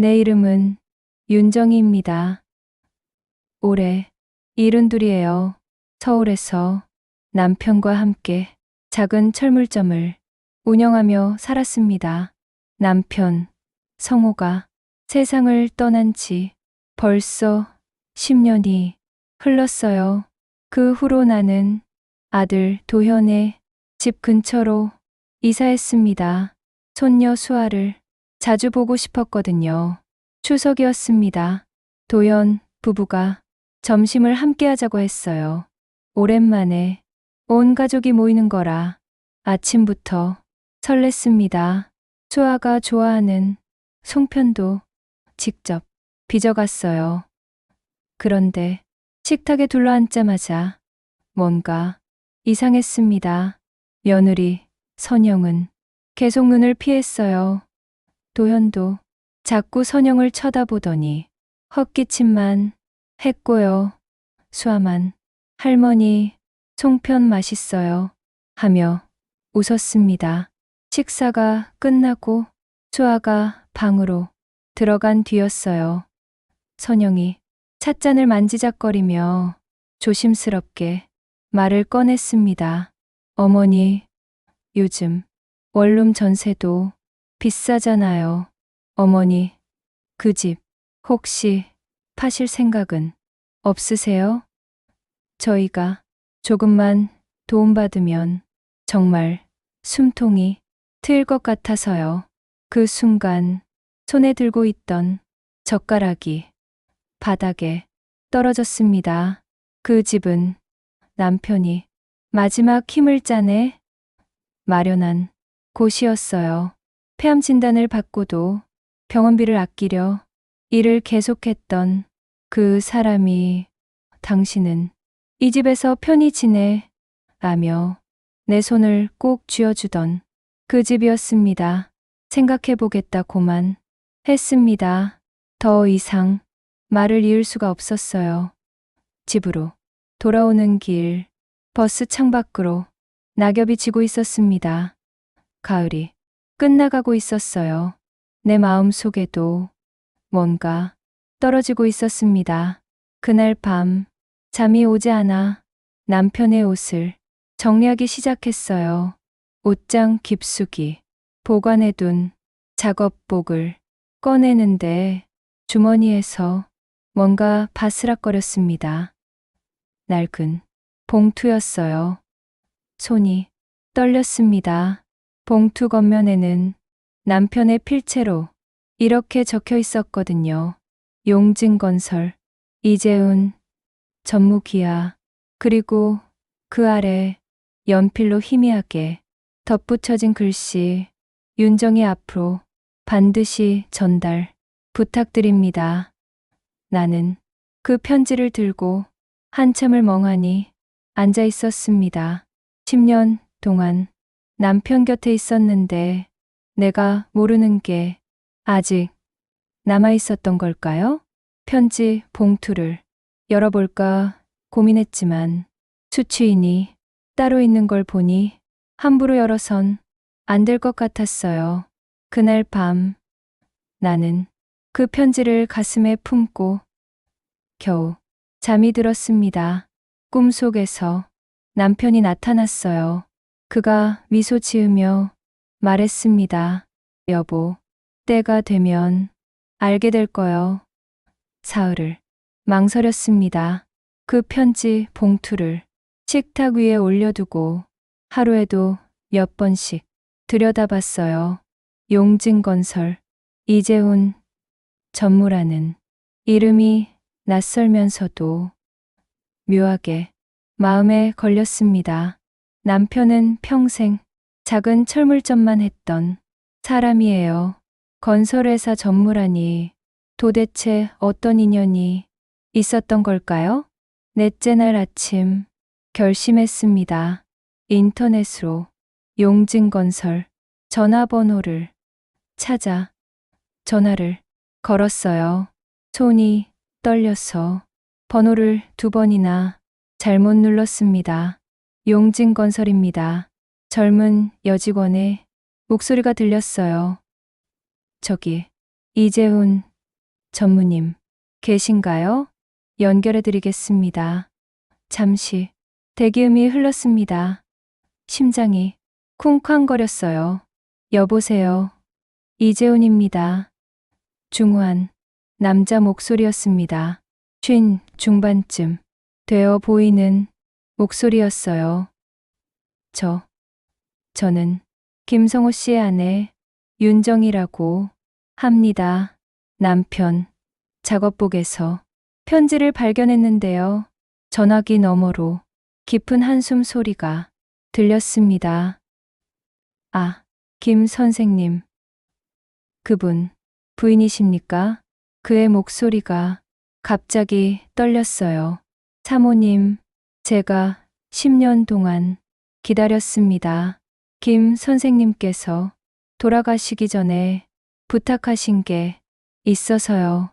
내 이름은 윤정희입니다. 올해 72이에요. 서울에서 남편과 함께 작은 철물점을 운영하며 살았습니다. 남편, 성호가 세상을 떠난 지 벌써 10년이 흘렀어요. 그 후로 나는 아들 도현의 집 근처로 이사했습니다. 손녀 수아를 자주 보고 싶었거든요. 추석이었습니다. 도현 부부가 점심을 함께 하자고 했어요. 오랜만에 온 가족이 모이는 거라 아침부터 설렜습니다. 수아가 좋아하는 송편도 직접 빚어갔어요. 그런데 식탁에 둘러앉자마자 뭔가 이상했습니다. 며느리 선영은 계속 눈을 피했어요. 도현도 자꾸 선영을 쳐다보더니 헛기침만 했고요. 수아만 할머니 송편 맛있어요 하며 웃었습니다. 식사가 끝나고 수아가 방으로 들어간 뒤였어요. 선영이 찻잔을 만지작거리며 조심스럽게 말을 꺼냈습니다. 어머니, 요즘 원룸 전세도 비싸잖아요. 어머니, 그 집 혹시 파실 생각은 없으세요? 저희가 조금만 도움받으면 정말 숨통이 트일 것 같아서요. 그 순간 손에 들고 있던 젓가락이 바닥에 떨어졌습니다. 그 집은 남편이 마지막 힘을 짜내 마련한 곳이었어요. 폐암 진단을 받고도 병원비를 아끼려 일을 계속했던 그 사람이 당신은 이 집에서 편히 지내 라며 내 손을 꼭 쥐어주던 그 집이었습니다. 생각해보겠다고만 했습니다. 더 이상 말을 이을 수가 없었어요. 집으로 돌아오는 길 버스 창밖으로 낙엽이 지고 있었습니다. 가을이 끝나가고 있었어요. 내 마음 속에도 뭔가 떨어지고 있었습니다. 그날 밤 잠이 오지 않아 남편의 옷을 정리하기 시작했어요. 옷장 깊숙이 보관해둔 작업복을 꺼내는데 주머니에서 뭔가 바스락거렸습니다. 낡은 봉투였어요. 손이 떨렸습니다. 봉투 겉면에는 남편의 필체로 이렇게 적혀 있었거든요. 용진건설, 이재훈, 전무기아. 그리고 그 아래 연필로 희미하게 덧붙여진 글씨, 윤정희 앞으로 반드시 전달 부탁드립니다. 나는 그 편지를 들고 한참을 멍하니 앉아 있었습니다. 10년 동안 남편 곁에 있었는데 내가 모르는 게 아직 남아 있었던 걸까요? 편지 봉투를 열어볼까 고민했지만 수취인이 따로 있는 걸 보니 함부로 열어선 안 될 것 같았어요. 그날 밤 나는 그 편지를 가슴에 품고 겨우 잠이 들었습니다. 꿈속에서 남편이 나타났어요. 그가 미소 지으며 말했습니다. 여보, 때가 되면 알게 될 거요. 사흘을 망설였습니다. 그 편지 봉투를 식탁 위에 올려두고 하루에도 몇 번씩 들여다봤어요. 용진건설, 이재훈, 전무라는 이름이 낯설면서도 묘하게 마음에 걸렸습니다. 남편은 평생 작은 철물점만 했던 사람이에요. 건설회사 전무라니 도대체 어떤 인연이 있었던 걸까요? 넷째 날 아침 결심했습니다. 인터넷으로 용진건설 전화번호를 찾아 전화를 걸었어요. 손이 떨려서 번호를 2번이나 잘못 눌렀습니다. 용진건설입니다. 젊은 여직원의 목소리가 들렸어요. 저기, 이재훈 전무님, 계신가요? 연결해 드리겠습니다. 잠시 대기음이 흘렀습니다. 심장이 쿵쾅거렸어요. 여보세요. 이재훈입니다. 중후한 남자 목소리였습니다. 쉰 중반쯤 되어 보이는 목소리였어요. 저는 김성호 씨의 아내 윤정이라고 합니다. 남편 작업복에서 편지를 발견했는데요. 전화기 너머로 깊은 한숨 소리가 들렸습니다. 아, 김 선생님. 그분 부인이십니까? 그의 목소리가 갑자기 떨렸어요. 사모님, 제가 10년 동안 기다렸습니다. 김 선생님께서 돌아가시기 전에 부탁하신 게 있어서요.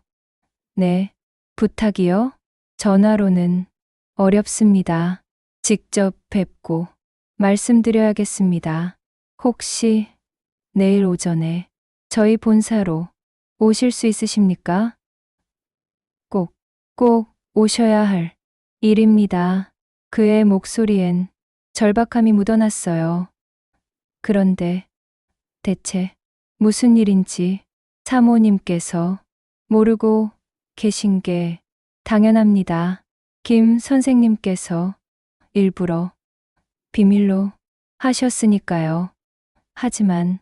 네, 부탁이요? 전화로는 어렵습니다. 직접 뵙고 말씀드려야겠습니다. 혹시 내일 오전에 저희 본사로 오실 수 있으십니까? 꼭 오셔야 할 일입니다. 그의 목소리엔 절박함이 묻어났어요. 그런데 대체 무슨 일인지 사모님께서 모르고 계신 게 당연합니다. 김 선생님께서 일부러 비밀로 하셨으니까요. 하지만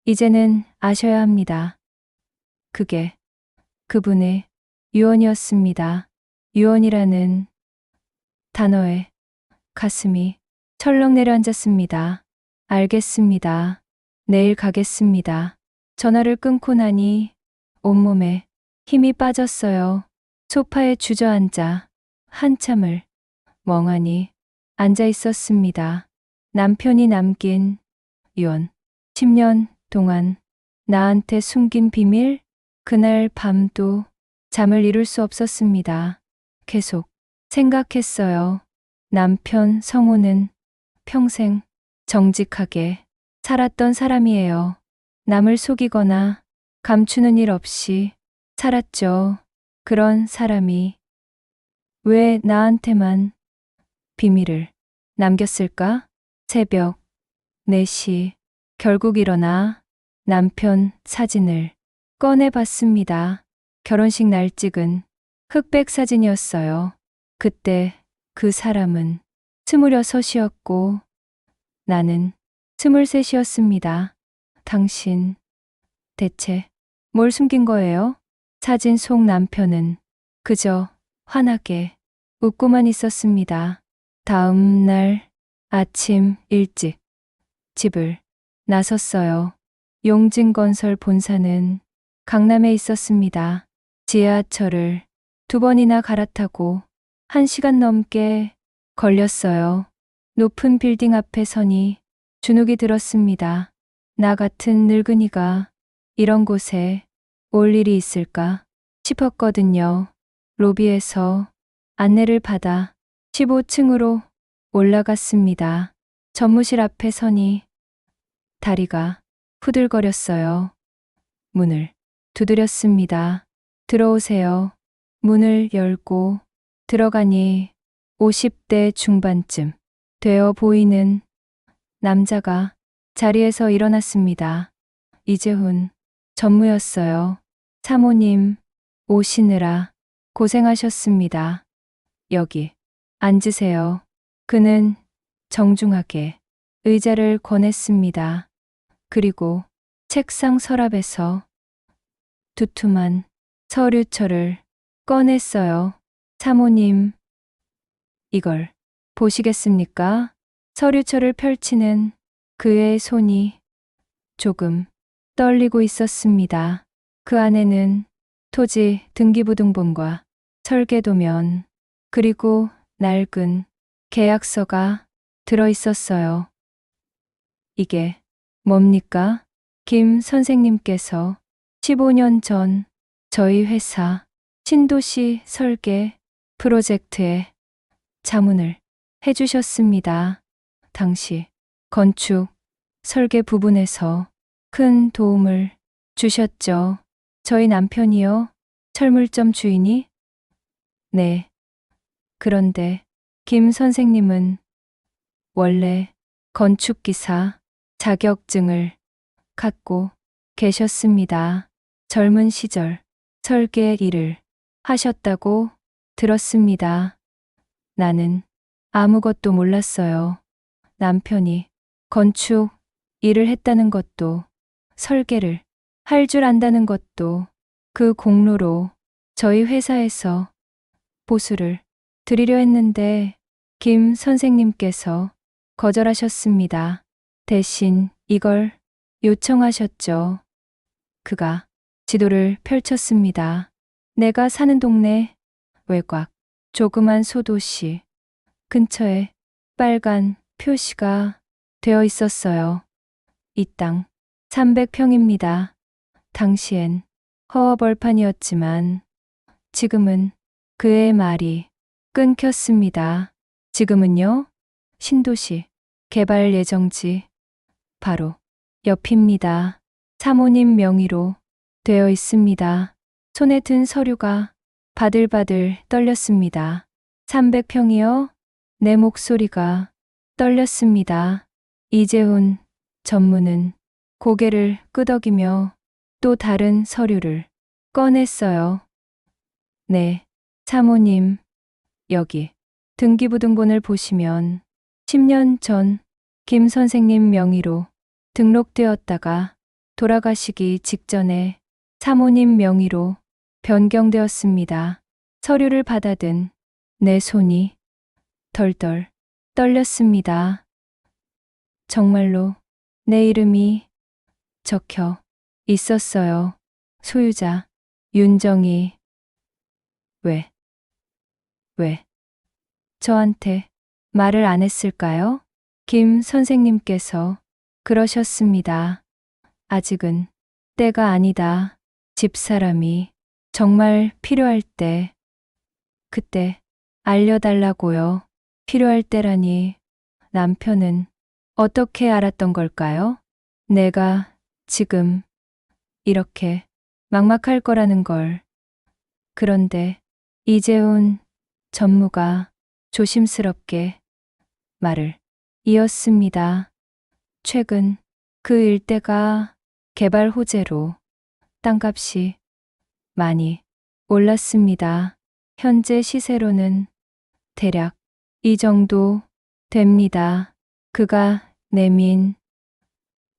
이제는 아셔야 합니다. 그게 그분의 유언이었습니다. 유언이라는 단어에 가슴이 철렁 내려앉았습니다. 알겠습니다. 내일 가겠습니다. 전화를 끊고 나니 온몸에 힘이 빠졌어요. 소파에 주저앉아 한참을 멍하니 앉아 있었습니다. 남편이 남긴 유언. 10년 동안 나한테 숨긴 비밀? 그날 밤도 잠을 이룰 수 없었습니다. 계속 생각했어요. 남편 성호는 평생 정직하게 살았던 사람이에요. 남을 속이거나 감추는 일 없이 살았죠. 그런 사람이 왜 나한테만 비밀을 남겼을까? 새벽 4시 결국 일어나 남편 사진을 꺼내봤습니다. 결혼식 날 찍은 흑백 사진이었어요. 그때 그 사람은 26이었고 나는 23이었습니다. 당신 대체 뭘 숨긴 거예요? 사진 속 남편은 그저 환하게 웃고만 있었습니다. 다음 날 아침 일찍 집을 나섰어요. 용진건설 본사는 강남에 있었습니다. 지하철을 2번이나 갈아타고 1시간 넘게 걸렸어요. 높은 빌딩 앞에 서니 주눅이 들었습니다. 나 같은 늙은이가 이런 곳에 올 일이 있을까 싶었거든요. 로비에서 안내를 받아 15층으로 올라갔습니다. 전무실 앞에 서니 다리가 후들거렸어요. 문을 두드렸습니다. 들어오세요. 문을 열고 들어가니 50대 중반쯤 되어 보이는 남자가 자리에서 일어났습니다. 이재훈 전무였어요. 사모님 오시느라 고생하셨습니다. 여기 앉으세요. 그는 정중하게 의자를 권했습니다. 그리고 책상 서랍에서 두툼한 서류철을 꺼냈어요. 사모님, 이걸 보시겠습니까? 서류철을 펼치는 그의 손이 조금 떨리고 있었습니다. 그 안에는 토지 등기부등본과 설계도면 그리고 낡은 계약서가 들어 있었어요. 이게 뭡니까? 김 선생님께서 15년 전 저희 회사 신도시 설계 프로젝트에 자문을 해주셨습니다. 당시 건축 설계 부분에서 큰 도움을 주셨죠. 저희 남편이요. 철물점 주인이? 네. 그런데 김 선생님은 원래 건축기사 자격증을 갖고 계셨습니다. 젊은 시절 설계 일을 하셨다고 들었습니다. 나는 아무것도 몰랐어요. 남편이 건축 일을 했다는 것도 설계를 할 줄 안다는 것도 그 공로로 저희 회사에서 보수를 드리려 했는데 김 선생님께서 거절하셨습니다. 대신 이걸 요청하셨죠. 그가 지도를 펼쳤습니다. 내가 사는 동네 외곽 조그만 소도시 근처에 빨간 표시가 되어 있었어요. 이 땅 300평입니다. 당시엔 허허벌판이었지만 지금은 그의 말이 끊겼습니다. 지금은요? 신도시 개발 예정지 바로 옆입니다. 사모님 명의로 되어 있습니다. 손에 든 서류가 바들바들 떨렸습니다. 300평이요? 내 목소리가 떨렸습니다. 이재훈 전무는 고개를 끄덕이며 또 다른 서류를 꺼냈어요. 네, 사모님, 여기 등기부등본을 보시면 10년 전 김 선생님 명의로 등록되었다가 돌아가시기 직전에 사모님 명의로 변경되었습니다. 서류를 받아든 내 손이 덜덜 떨렸습니다. 정말로 내 이름이 적혀 있었어요. 소유자 윤정희. 왜 저한테 말을 안 했을까요? 김 선생님께서 그러셨습니다. 아직은 때가 아니다. 집사람이 정말 필요할 때, 그때 알려달라고요. 필요할 때라니 남편은 어떻게 알았던 걸까요? 내가 지금 이렇게 막막할 거라는 걸. 그런데 이재훈 전무가 조심스럽게 말을 이었습니다. 최근 그 일대가 개발 호재로 땅값이 많이 올랐습니다. 현재 시세로는 대략 이 정도 됩니다. 그가 내민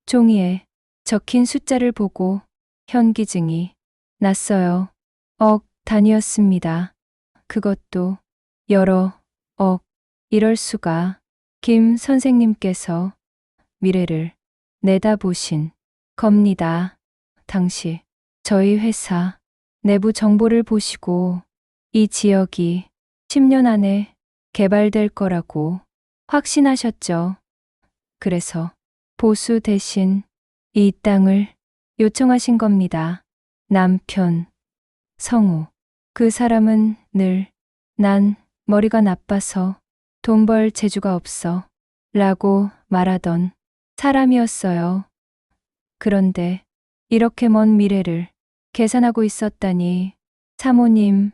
종이에 적힌 숫자를 보고 현기증이 났어요. 억 단위였습니다. 그것도 여러 억. 이럴 수가. 김 선생님께서 미래를 내다보신 겁니다. 당시 저희 회사 내부 정보를 보시고 이 지역이 10년 안에 개발될 거라고 확신하셨죠. 그래서 보수 대신 이 땅을 요청하신 겁니다. 남편 성우. 그 사람은 늘 난 머리가 나빠서 돈 벌 재주가 없어 라고 말하던 사람이었어요. 그런데 이렇게 먼 미래를 계산하고 있었다니. 사모님,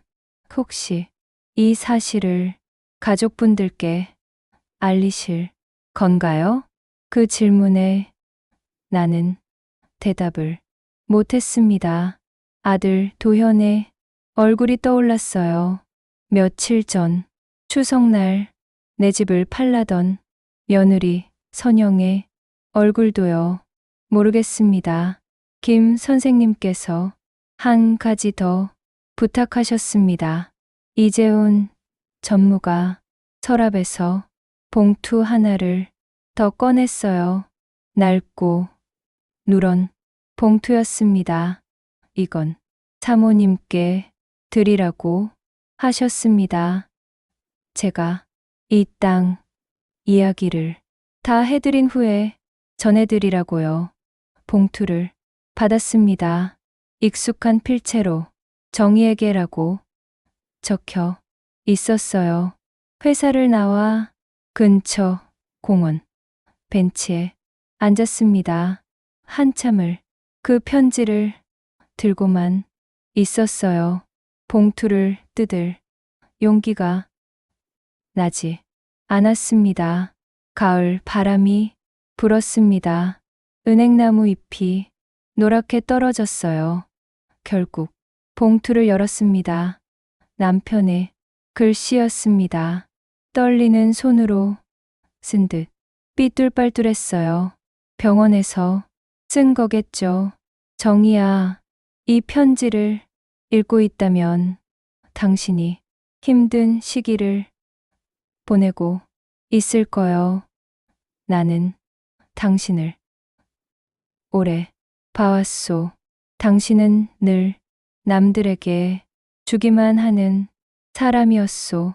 혹시 이 사실을 가족분들께 알리실 건가요? 그 질문에 나는 대답을 못했습니다. 아들 도현의 얼굴이 떠올랐어요. 며칠 전 추석날 내 집을 팔라던 며느리 선영의 얼굴도요. 모르겠습니다. 김 선생님께서 한 가지 더 부탁하셨습니다. 이재훈 전무가 서랍에서 봉투 하나를 더 꺼냈어요. 낡고 누런 봉투였습니다. 이건 사모님께 드리라고 하셨습니다. 제가 이 땅 이야기를 다 해드린 후에 전해드리라고요. 봉투를 받았습니다. 익숙한 필체로 정희에게라고 적혀 있었어요. 회사를 나와 근처 공원 벤치에 앉았습니다. 한참을 그 편지를 들고만 있었어요. 봉투를 뜯을 용기가 나지 않았습니다. 가을 바람이 불었습니다. 은행나무 잎이 노랗게 떨어졌어요. 결국 봉투를 열었습니다. 남편의 글씨였습니다. 떨리는 손으로 쓴 듯 삐뚤빨뚤했어요. 병원에서 쓴 거겠죠. 정희야, 이 편지를 읽고 있다면 당신이 힘든 시기를 보내고 있을 거요. 나는 당신을 오래 봐왔소. 당신은 늘 남들에게 주기만 하는 사람이었소.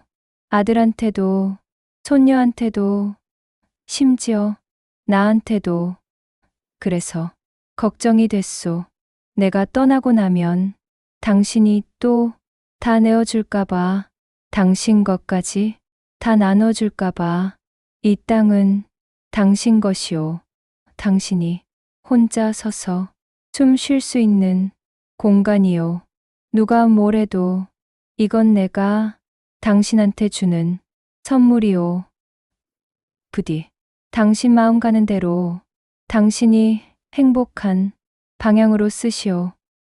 아들한테도, 손녀한테도, 심지어 나한테도. 그래서 걱정이 됐소. 내가 떠나고 나면 당신이 또 다 내어줄까봐, 당신 것까지 다 나눠줄까봐. 이 땅은 당신 것이오. 당신이 혼자 서서 숨 쉴 수 있는 공간이요. 누가 뭐래도 이건 내가 당신한테 주는 선물이요. 부디 당신 마음 가는 대로 당신이 행복한 방향으로 쓰시오.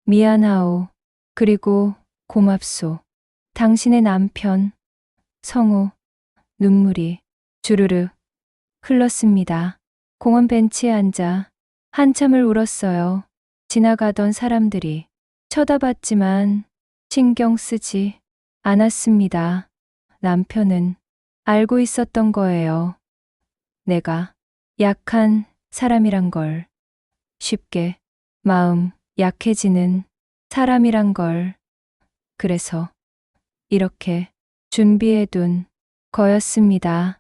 미안하오. 그리고 고맙소. 당신의 남편 성우. 눈물이 주르르 흘렀습니다. 공원 벤치에 앉아 한참을 울었어요. 지나가던 사람들이 쳐다봤지만 신경 쓰지 않았습니다. 남편은 알고 있었던 거예요. 내가 약한 사람이란 걸, 쉽게 마음 약해지는 사람이란 걸. 그래서 이렇게 준비해둔 거였습니다.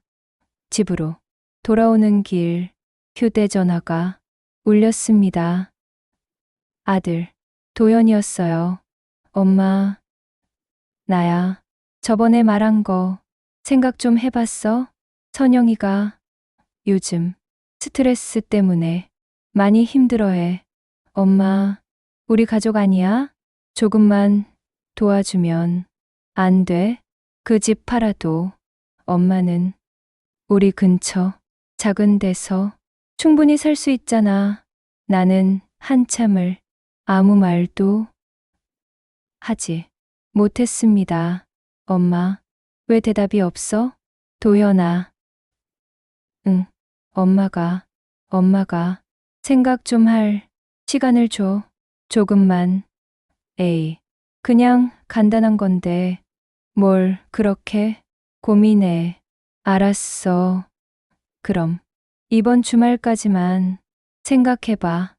집으로 돌아오는 길 휴대전화가 울렸습니다. 아들 도연이었어요. 엄마, 나야. 저번에 말한 거 생각 좀 해봤어? 선영이가 요즘 스트레스 때문에 많이 힘들어해. 엄마, 우리 가족 아니야? 조금만 도와주면 안 돼? 그 집 팔아도 엄마는 우리 근처 작은 데서 충분히 살 수 있잖아. 나는 한참을 아무 말도 하지 못했습니다. 엄마, 왜 대답이 없어? 도연아. 응, 엄마가 생각 좀 할 시간을 줘. 조금만. 에이, 그냥 간단한 건데 뭘 그렇게 고민해. 알았어. 그럼 이번 주말까지만 생각해봐.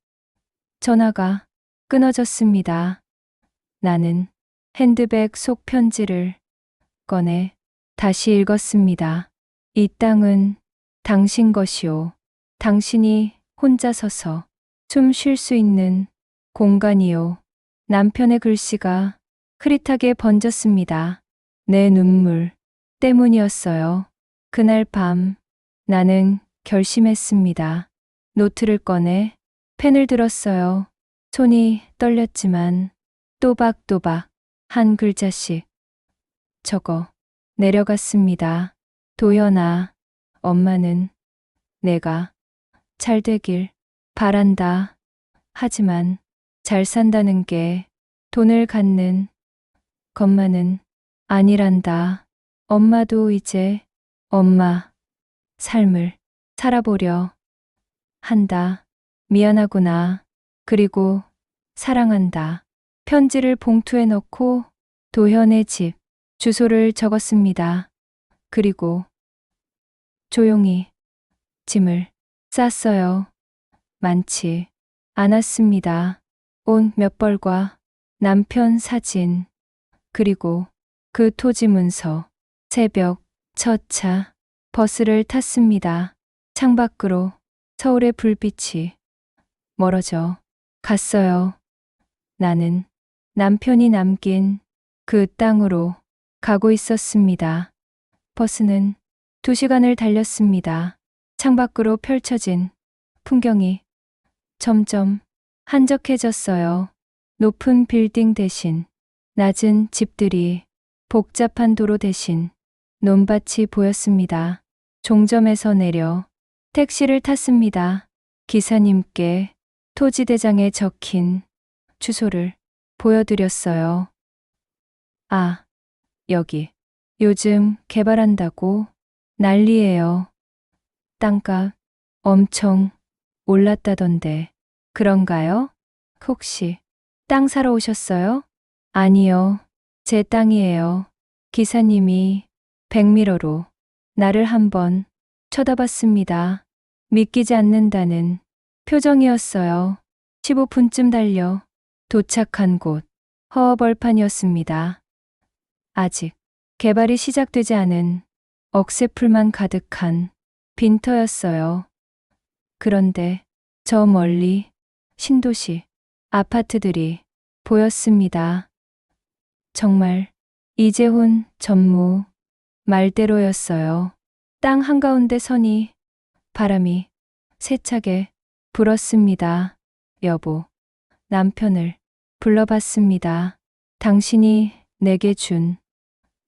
전화가 끊어졌습니다. 나는 핸드백 속 편지를 꺼내 다시 읽었습니다. 이 땅은 당신 것이오. 당신이 혼자 서서 숨 쉴 수 있는 공간이요. 남편의 글씨가 흐릿하게 번졌습니다. 내 눈물 때문이었어요. 그날 밤 나는 결심했습니다. 노트를 꺼내 펜을 들었어요. 손이 떨렸지만 또박또박 한 글자씩 적어 내려갔습니다. 도연아, 엄마는 내가 잘 되길 바란다. 하지만 잘 산다는 게 돈을 갖는 것만은 아니란다. 엄마도 이제 엄마 삶을 살아보려 한다. 미안하구나. 그리고 사랑한다. 편지를 봉투에 넣고 도현의 집 주소를 적었습니다. 그리고 조용히 짐을 쌌어요. 많지 않았습니다. 옷 몇 벌과 남편 사진, 그리고 그 토지 문서. 새벽 첫 차 버스를 탔습니다. 창밖으로 서울의 불빛이 멀어져 갔어요. 나는 남편이 남긴 그 땅으로 가고 있었습니다. 버스는 2시간을 달렸습니다. 창밖으로 펼쳐진 풍경이 점점 한적해졌어요. 높은 빌딩 대신 낮은 집들이 복잡한 도로 대신 논밭이 보였습니다. 종점에서 내려 택시를 탔습니다. 기사님께 토지대장에 적힌 주소를 보여드렸어요. 아, 여기. 요즘 개발한다고 난리예요. 땅값 엄청 올랐다던데. 그런가요? 혹시 땅 사러 오셨어요? 아니요. 제 땅이에요. 기사님이 백미러로 나를 한번 쳐다봤습니다. 믿기지 않는다는 표정이었어요. 15분쯤 달려 도착한 곳 허허벌판이었습니다. 아직 개발이 시작되지 않은 억새풀만 가득한 빈터였어요. 그런데 저 멀리 신도시 아파트들이 보였습니다. 정말 이재훈 전무 말대로였어요. 땅 한가운데 서니 바람이 세차게 불었습니다. 여보, 남편을 불러봤습니다. 당신이 내게 준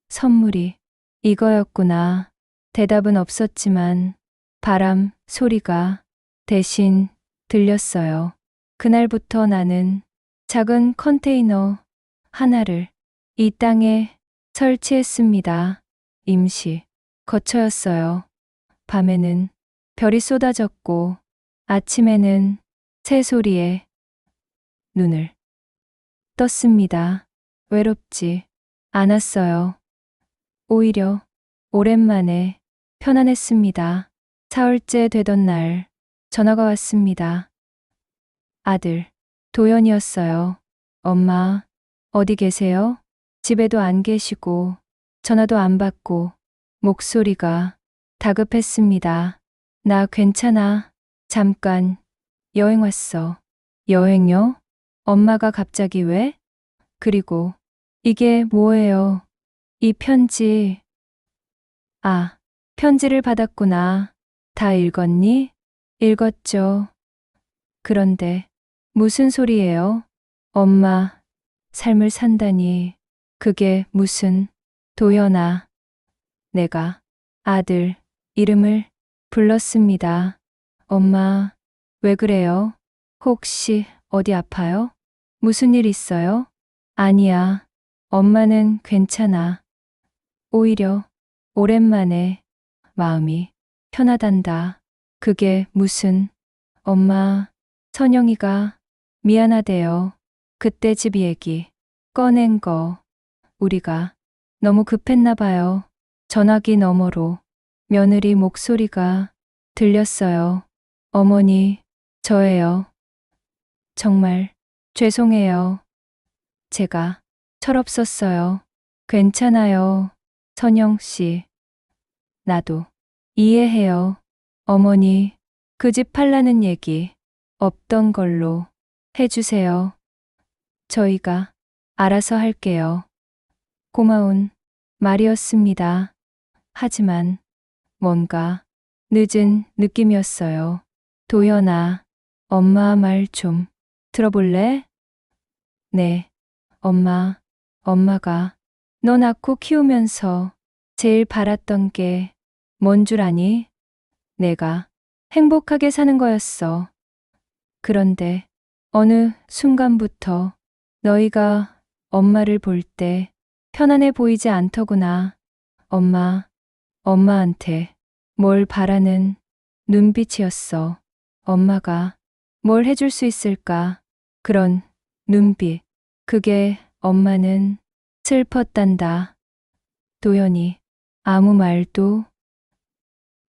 선물이 이거였구나. 대답은 없었지만 바람 소리가 대신 들렸어요. 그날부터 나는 작은 컨테이너 하나를 이 땅에 설치했습니다. 임시 거처였어요. 밤에는 별이 쏟아졌고 아침에는 새소리에 눈을 떴습니다. 외롭지 않았어요. 오히려 오랜만에 편안했습니다. 사흘째 되던 날 전화가 왔습니다. 아들, 도연이었어요. 엄마, 어디 계세요? 집에도 안 계시고 전화도 안 받고 목소리가 다급했습니다. 나 괜찮아. 잠깐 여행 왔어. 여행요? 엄마가 갑자기 왜? 그리고 이게 뭐예요? 이 편지. 아, 편지를 받았구나. 다 읽었니? 읽었죠. 그런데 무슨 소리예요? 엄마, 삶을 산다니. 그게 무슨, 도연아. 내가 아들 이름을 불렀습니다. 엄마, 왜 그래요? 혹시 어디 아파요? 무슨 일 있어요? 아니야. 엄마는 괜찮아. 오히려 오랜만에 마음이 편하단다. 그게 무슨, 엄마, 선영이가 미안하대요. 그때 집 얘기 꺼낸 거 우리가 너무 급했나 봐요. 전화기 너머로 며느리 목소리가 들렸어요. 어머니, 저예요. 정말 죄송해요. 제가 철없었어요. 괜찮아요. 선영 씨. 나도 이해해요. 어머니, 그 집 팔라는 얘기 없던 걸로 해주세요. 저희가 알아서 할게요. 고마운 말이었습니다. 하지만 뭔가 늦은 느낌이었어요. 도연아, 엄마 말 좀 들어볼래? 네, 엄마가 너 낳고 키우면서 제일 바랐던 게 뭔 줄 아니? 내가 행복하게 사는 거였어. 그런데 어느 순간부터 너희가 엄마를 볼 때 편안해 보이지 않더구나. 엄마한테 뭘 바라는 눈빛이었어. 엄마가 뭘 해줄 수 있을까? 그런 눈빛. 그게 엄마는 슬펐단다. 도연이 아무 말도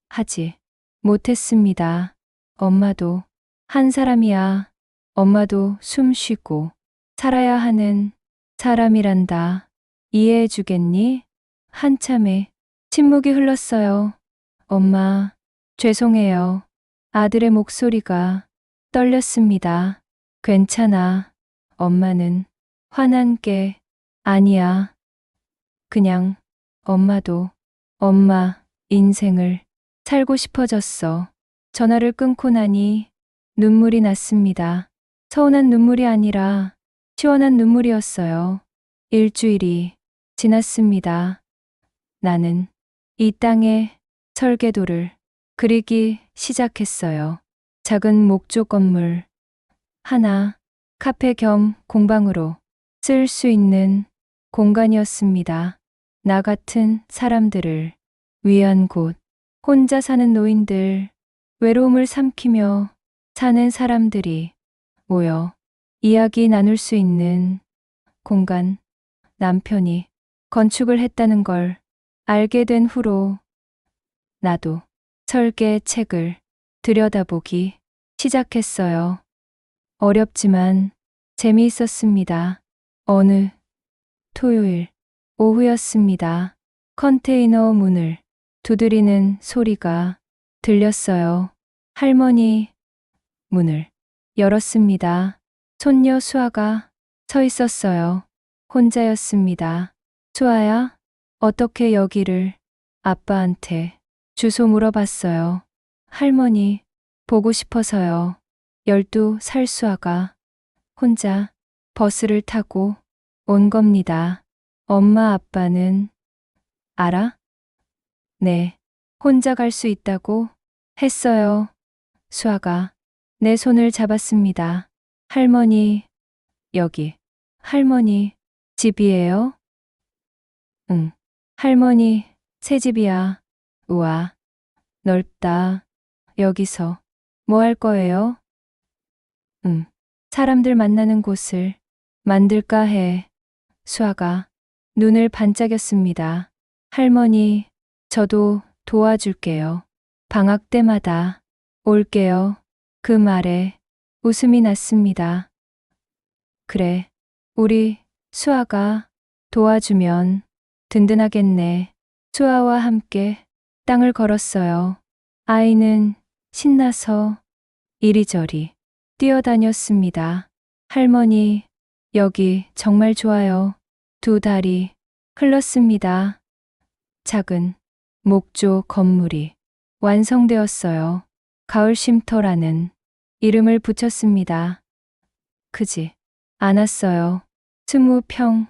하지 못했습니다. 엄마도 한 사람이야. 엄마도 숨 쉬고 살아야 하는 사람이란다. 이해해 주겠니? 한참의 침묵이 흘렀어요. 엄마, 죄송해요. 아들의 목소리가 떨렸습니다. 괜찮아. 엄마는 화난 게 아니야. 그냥 엄마도 엄마 인생을 살고 싶어졌어. 전화를 끊고 나니 눈물이 났습니다. 서운한 눈물이 아니라 시원한 눈물이었어요. 일주일이 지났습니다. 나는 이 땅에 설계도를 그리기 시작했어요. 작은 목조 건물 하나, 카페 겸 공방으로 쓸 수 있는 공간이었습니다. 나 같은 사람들을 위한 곳, 혼자 사는 노인들, 외로움을 삼키며 사는 사람들이 모여 이야기 나눌 수 있는 공간. 남편이 건축을 했다는 걸 알게 된 후로 나도 설계 책을 들여다보기 시작했어요. 어렵지만 재미있었습니다. 어느 토요일 오후였습니다. 컨테이너 문을 두드리는 소리가 들렸어요. 할머니 문을 열었습니다. 손녀 수아가 서 있었어요. 혼자였습니다. 수아야, 어떻게 여기를? 아빠한테 주소 물어봤어요. 할머니 보고 싶어서요. 12살 수아가 혼자 버스를 타고 온 겁니다. 엄마 아빠는 알아? 네, 혼자 갈 수 있다고 했어요. 수아가 내 손을 잡았습니다. 할머니, 여기. 할머니, 집이에요? 응. 할머니, 새 집이야. 우와, 넓다. 여기서 뭐 할 거예요? 응. 사람들 만나는 곳을 만들까 해. 수아가 눈을 반짝였습니다. 할머니, 저도 도와줄게요. 방학 때마다 올게요. 그 말에 웃음이 났습니다. 그래, 우리 수아가 도와주면 든든하겠네. 수아와 함께 땅을 걸었어요. 아이는 신나서 이리저리 뛰어다녔습니다. 할머니, 여기 정말 좋아요. 두 달이 흘렀습니다. 작은 목조 건물이 완성되었어요. 가을 쉼터라는 이름을 붙였습니다. 크지 않았어요. 20평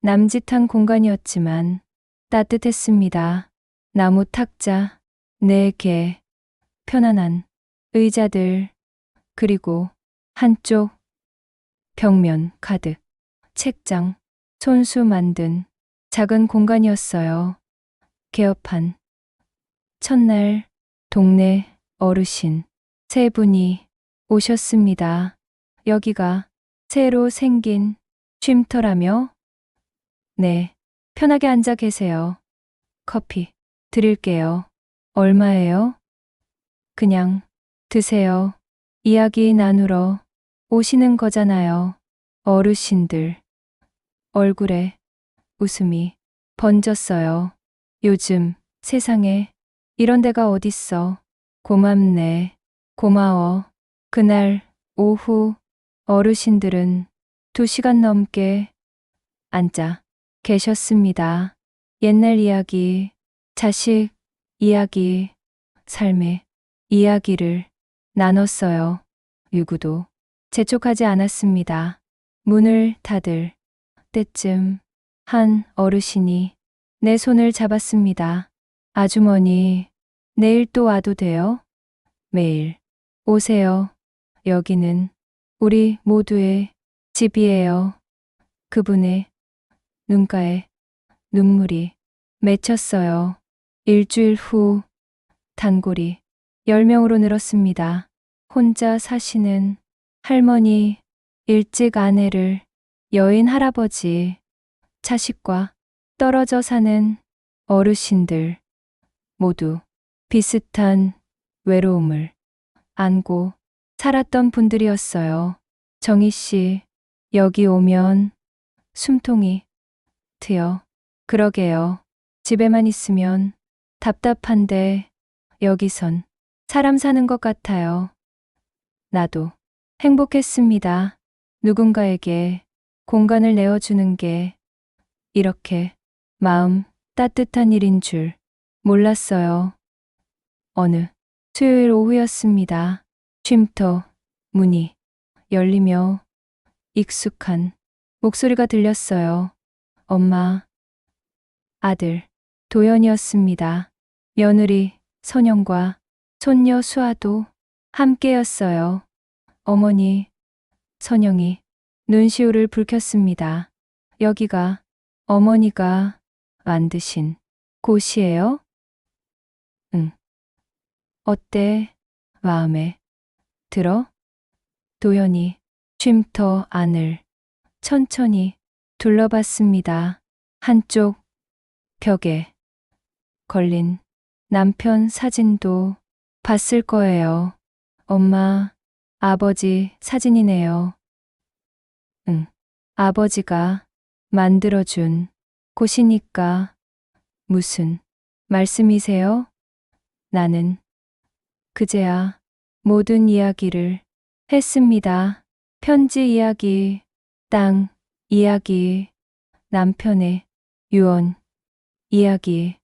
남짓한 공간이었지만 따뜻했습니다. 나무 탁자 4개, 편안한 의자들, 그리고 한쪽 벽면 가득 책장, 손수 만든 작은 공간이었어요. 개업한 첫날 동네 어르신 3분이 오셨습니다. 여기가 새로 생긴 쉼터라며? 네, 편하게 앉아 계세요. 커피 드릴게요. 얼마예요? 그냥 드세요. 이야기 나누러 오시는 거잖아요. 어르신들 얼굴에 웃음이 번졌어요. 요즘 세상에 이런 데가 어딨어. 고맙네. 고마워. 그날 오후 어르신들은 2시간 넘게 앉아 계셨습니다. 옛날 이야기, 자식 이야기, 삶의 이야기를 나눴어요. 누구도 재촉하지 않았습니다. 문을 닫을 때쯤 한 어르신이 내 손을 잡았습니다. 아주머니, 내일 또 와도 돼요? 매일 오세요. 여기는 우리 모두의 집이에요. 그분의 눈가에 눈물이 맺혔어요. 일주일 후 단골이 10명으로 늘었습니다. 혼자 사시는 할머니, 일찍 아내를 여인 할아버지, 자식과 떨어져 사는 어르신들, 모두 비슷한 외로움을 안고 살았던 분들이었어요. 정희 씨, 여기 오면 숨통이 트여. 그러게요. 집에만 있으면 답답한데 여기선 사람 사는 것 같아요. 나도 행복했습니다. 누군가에게 공간을 내어주는 게 이렇게 마음 따뜻한 일인 줄 몰랐어요. 어느 수요일 오후였습니다. 쉼터 문이 열리며 익숙한 목소리가 들렸어요. 엄마, 아들, 도연이었습니다. 며느리, 선영과 손녀 수아도 함께였어요. 어머니, 선영이 눈시울을 붉혔습니다. 여기가 어머니가 만드신 곳이에요? 응. 어때? 마음에 들어? 도연이 쉼터 안을 천천히 둘러봤습니다. 한쪽 벽에 걸린 남편 사진도 봤을 거예요. 엄마, 아버지 사진이네요. 응, 아버지가 만들어준 곳이니까. 무슨 말씀이세요? 나는 그제야 모든 이야기를 했습니다. 편지 이야기, 땅 이야기, 남편의 유언 이야기.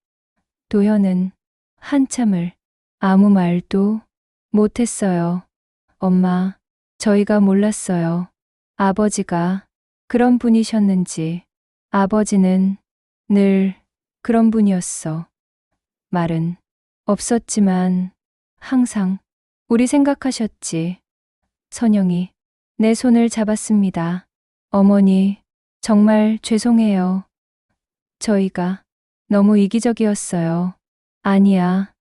도현은 한참을 아무 말도 못했어요. 엄마, 저희가 몰랐어요. 아버지가 그런 분이셨는지. 아버지는 늘 그런 분이었어. 말은 없었지만 항상 우리 생각하셨지. 선영이 내 손을 잡았습니다. 어머니, 정말 죄송해요. 저희가 너무 이기적이었어요. 아니야,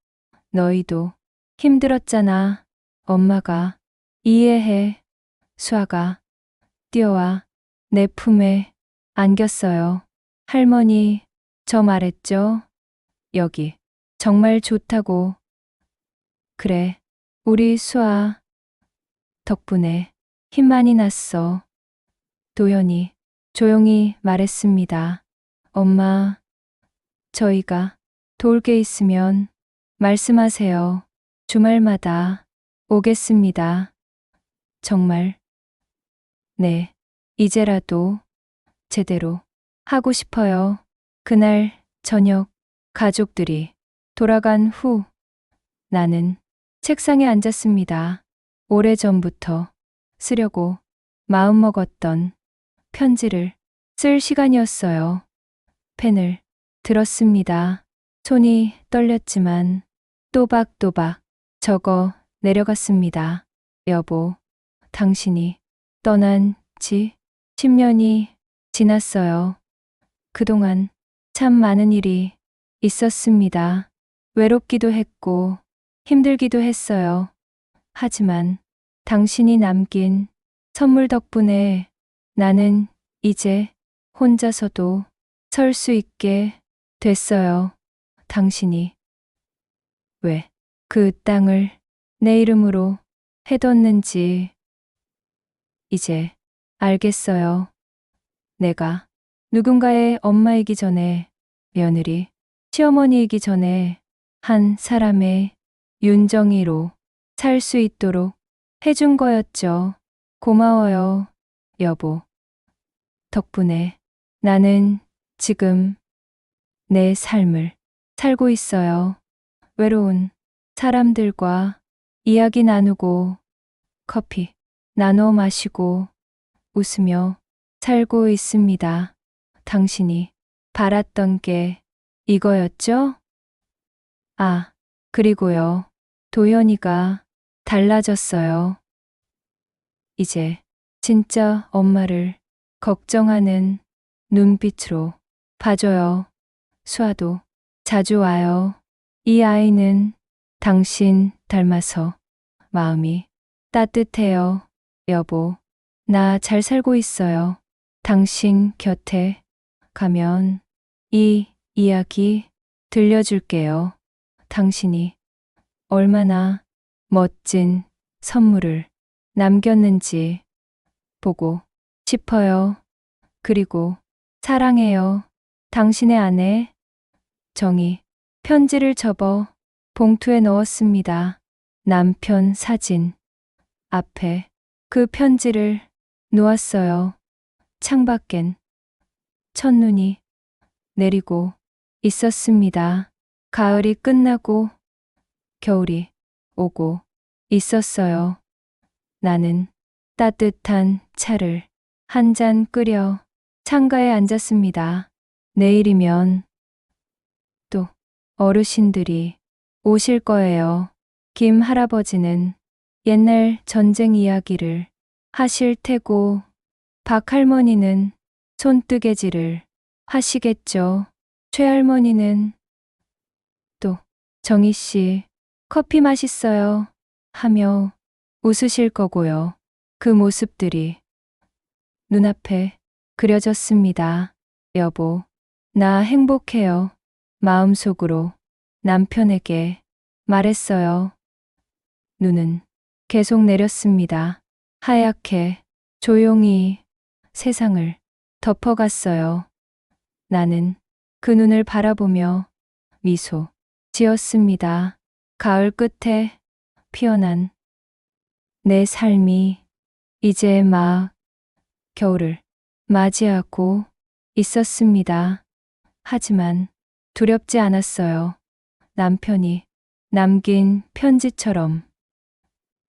너희도 힘들었잖아. 엄마가 이해해. 수아가 뛰어와 내 품에 안겼어요. 할머니, 저 말했죠? 여기 정말 좋다고. 그래, 우리 수아 덕분에 힘 많이 났어. 도연이 조용히 말했습니다. 엄마, 저희가 도울 게 있으면 말씀하세요. 주말마다 오겠습니다. 정말, 네, 이제라도 제대로 하고 싶어요. 그날 저녁 가족들이 돌아간 후 나는 책상에 앉았습니다. 오래전부터 쓰려고 마음먹었던 편지를 쓸 시간이었어요. 펜을 들었습니다. 손이 떨렸지만 또박또박 적어 내려갔습니다. 여보, 당신이 떠난 지 10년이 지났어요. 그동안 참 많은 일이 있었습니다. 외롭기도 했고 힘들기도 했어요. 하지만 당신이 남긴 선물 덕분에 나는 이제 혼자서도 설 수 있게 됐어요. 당신이 왜 그 땅을 내 이름으로 해뒀는지 이제 알겠어요. 내가 누군가의 엄마이기 전에, 며느리, 시어머니이기 전에 한 사람의 윤정이로 살 수 있도록 해준 거였죠. 고마워요, 여보. 덕분에 나는 지금 내 삶을 살고 있어요. 외로운 사람들과 이야기 나누고 커피 나눠 마시고 웃으며 살고 있습니다. 당신이 바랐던 게 이거였죠? 아, 그리고요. 도연이가 달라졌어요. 이제 진짜 엄마를 걱정하는 눈빛으로 봐줘요. 수아도 자주 와요. 이 아이는 당신 닮아서 마음이 따뜻해요. 여보, 나 잘 살고 있어요. 당신 곁에 가면 이 이야기 들려줄게요. 당신이 얼마나 멋진 선물을 남겼는지 보고 싶어요. 그리고 사랑해요. 당신의 아내 정이. 편지를 접어 봉투에 넣었습니다. 남편 사진 앞에 그 편지를 놓았어요. 창밖엔 첫눈이 내리고 있었습니다. 가을이 끝나고 겨울이 오고 있었어요. 나는 따뜻한 차를 한 잔 끓여 창가에 앉았습니다. 내일이면 또 어르신들이 오실 거예요. 김 할아버지는 옛날 전쟁 이야기를 하실 테고 박 할머니는 손뜨개질을 하시겠죠. 최 할머니는 또 정희 씨 커피 맛있어요 하며 웃으실 거고요. 그 모습들이 눈앞에 그려졌습니다. 여보, 나 행복해요. 마음속으로 남편에게 말했어요. 눈은 계속 내렸습니다. 하얗게 조용히 세상을 덮어갔어요. 나는 그 눈을 바라보며 미소 지었습니다. 가을 끝에 피어난 내 삶이 이제 막 겨울을 맞이하고 있었습니다. 하지만 두렵지 않았어요. 남편이 남긴 편지처럼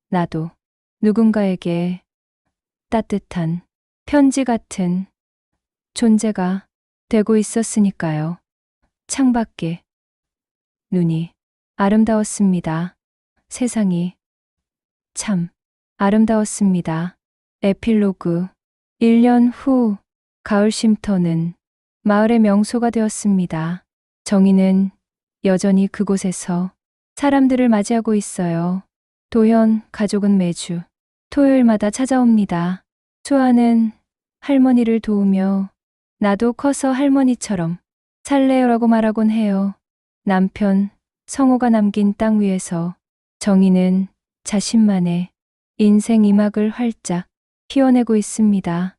나도 누군가에게 따뜻한 편지 같은 존재가 되고 있었으니까요. 창밖에 눈이 아름다웠습니다. 세상이 참 아름다웠습니다. 에필로그 1년 후 가을 쉼터는 마을의 명소가 되었습니다. 정희는 여전히 그곳에서 사람들을 맞이하고 있어요. 도현 가족은 매주 토요일마다 찾아옵니다. 수아는 할머니를 도우며 나도 커서 할머니처럼 살래요라고 말하곤 해요. 남편 성호가 남긴 땅 위에서 정희는 자신만의 인생 이막을 활짝 피워내고 있습니다.